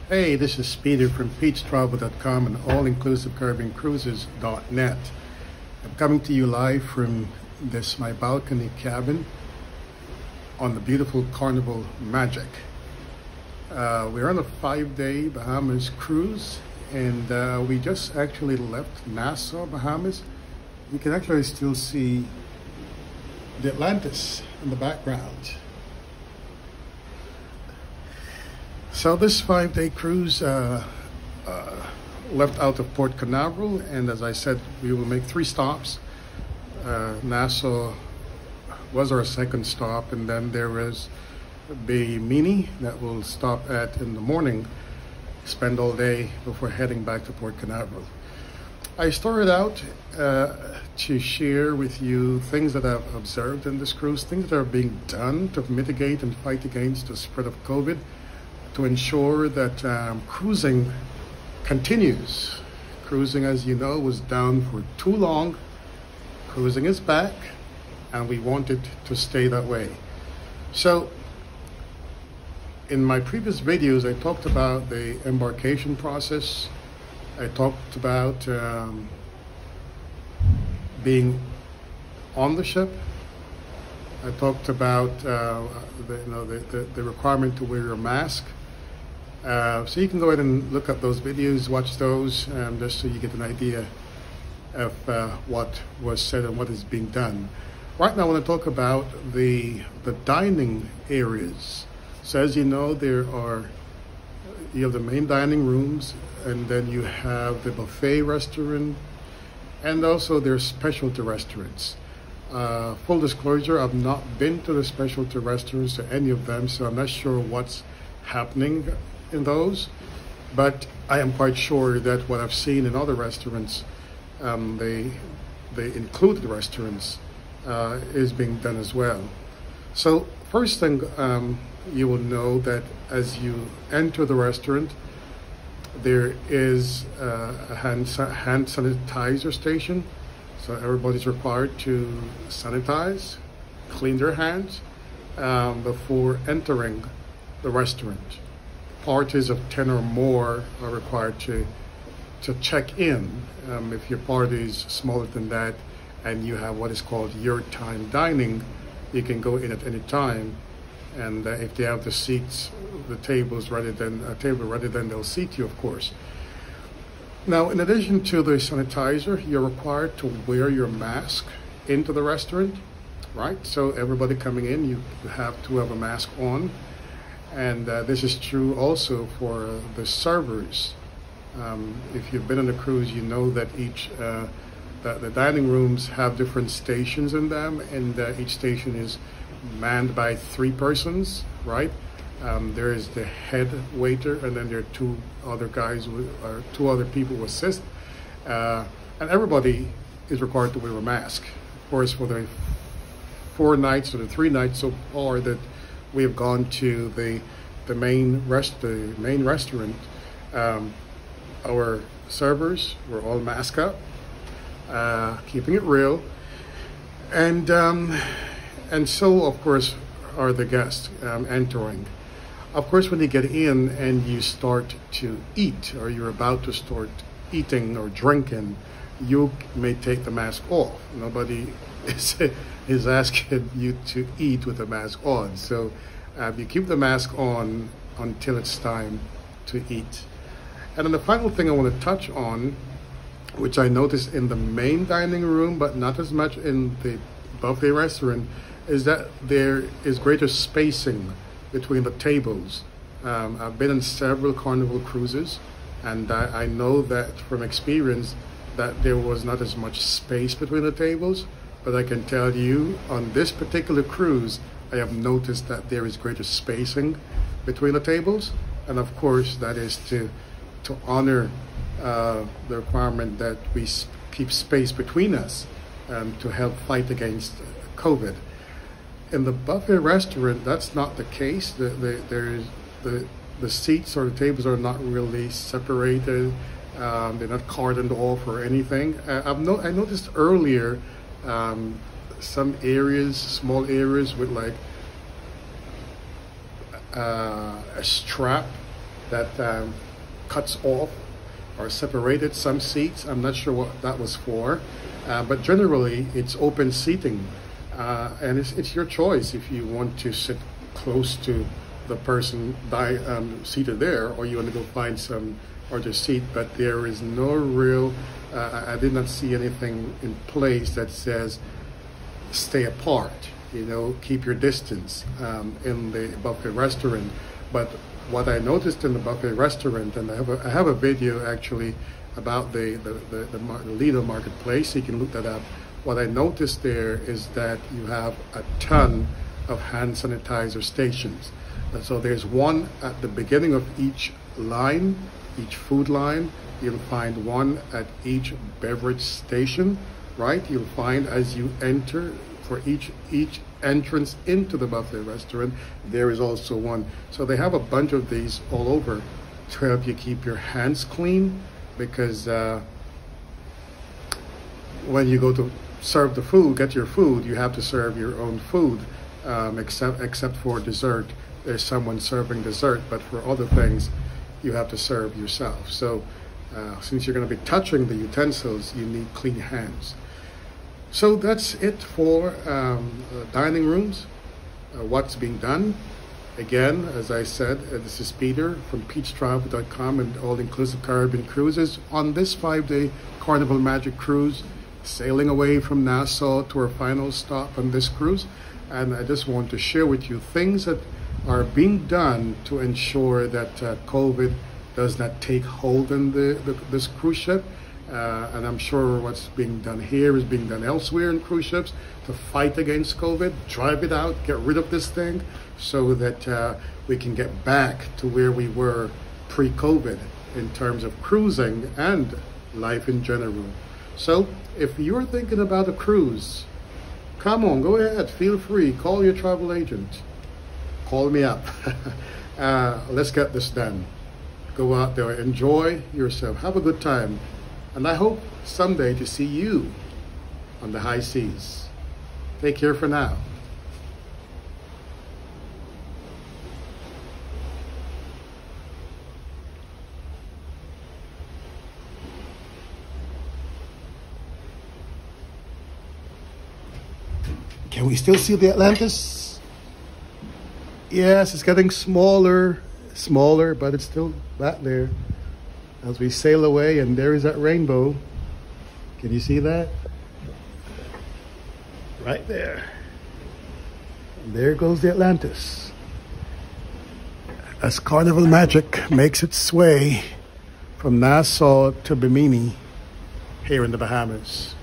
Hey, this is Peter from PetesCruises-n-Travel.com and allinclusivecaribbeancruises.net. I'm coming to you live from my balcony cabin on the beautiful Carnival Magic. We're on a 5-day Bahamas cruise, and we just actually left Nassau, Bahamas. You can actually still see the Atlantis in the background. So this 5-day cruise left out of Port Canaveral, and as I said, we will make 3 stops. Nassau was our second stop, and then there is Bay Mini that we'll stop at in the morning, spend all day before heading back to Port Canaveral. I started out to share with you things that I've observed in this cruise, things that are being done to mitigate and fight against the spread of COVID, to ensure that cruising continues. Cruising, as you know, was down for too long. Cruising is back, and we want it to stay that way. So, in my previous videos, I talked about the embarkation process. I talked about being on the ship. I talked about the requirement to wear a mask. So you can go ahead and look up those videos, watch those, just so you get an idea of what was said and what is being done. Right now I want to talk about the dining areas. So as you know, you have the main dining rooms, and then you have the buffet restaurant, and also there's specialty restaurants. Full disclosure, I've not been to the specialty restaurants, to any of them, so I'm not sure what's happening in those, but I am quite sure that what I've seen in other restaurants, they included restaurants, is being done as well. So first thing, you will know that as you enter the restaurant, there is a hand sanitizer station. So everybody's required to sanitize, clean their hands before entering the restaurant. Parties of 10 or more are required to check in. If your party is smaller than that and you have what is called your time dining, you can go in at any time. And if they have the seats, the tables ready, then they'll seat you, of course. Now, in addition to the sanitizer, you're required to wear your mask into the restaurant, right? So everybody coming in, you have to have a mask on. And this is true also for the servers. If you've been on a cruise, you know that the dining rooms have different stations in them, and each station is manned by 3 persons, right? There is the head waiter, and then there are 2 other guys, or 2 other people who assist. And everybody is required to wear a mask. Of course, for the 4 nights or the 3 nights so far that we have gone to the main restaurant, our servers were all masked up, keeping it real, and so of course are the guests entering. Of course, when you get in and you start to eat, or you're about to start eating or drinking, you may take the mask off. Nobody is asking you to eat with the mask on. So you keep the mask on until it's time to eat. And then the final thing I want to touch on, which I noticed in the main dining room, but not as much in the buffet restaurant, is that there is greater spacing between the tables. I've been on several Carnival cruises, and I know that from experience that there was not as much space between the tables, but I can tell you on this particular cruise, I have noticed that there is greater spacing between the tables, and of course that is to honor the requirement that we keep space between us to help fight against COVID. In the buffet restaurant, that's not the case. The seats or the tables are not really separated. They're not cordoned off or anything. I noticed earlier some areas, small areas with like a strap that cuts off or separated some seats. I'm not sure what that was for, but generally it's open seating, and it's your choice if you want to sit close to the person seated there, or you want to go find some other seat. But there is no real, I did not see anything in place that says stay apart, you know, keep your distance in the buffet restaurant. But what I noticed in the buffet restaurant, and I have a video actually about the Lido marketplace, you can look that up. What I noticed there is that you have a ton of hand sanitizer stations. And so there's one at the beginning of each line, each food line. You'll find one at each beverage station, right? You'll find as you enter, for each entrance into the buffet restaurant, there is also one. So they have a bunch of these all over to help you keep your hands clean, because when you go to serve the food, get your food, you have to serve your own food, except for dessert. There's someone serving dessert, but for other things, you have to serve yourself. So since you're going to be touching the utensils, you need clean hands. So that's it for dining rooms, what's being done. Again, as I said, this is Peter from PetesCruises-n-Travel and All Inclusive Caribbean Cruises on this 5-day Carnival Magic cruise, sailing away from Nassau to our final stop on this cruise. And I just want to share with you things that are being done to ensure that COVID does not take hold in this cruise ship. And I'm sure what's being done here is being done elsewhere in cruise ships to fight against COVID, drive it out, get rid of this thing, so that we can get back to where we were pre-COVID in terms of cruising and life in general. So if you're thinking about a cruise, come on, go ahead, feel free, call your travel agent, call me up. Let's get this done. Go out there, enjoy yourself, have a good time. And I hope someday to see you on the high seas. Take care for now. Can we still see the Atlantis? Yes, it's getting smaller, but it's still back there. As we sail away, and there is that rainbow. Can you see that? Right there. And there goes the Atlantis. As Carnival Magic makes its way from Nassau to Bimini here in the Bahamas.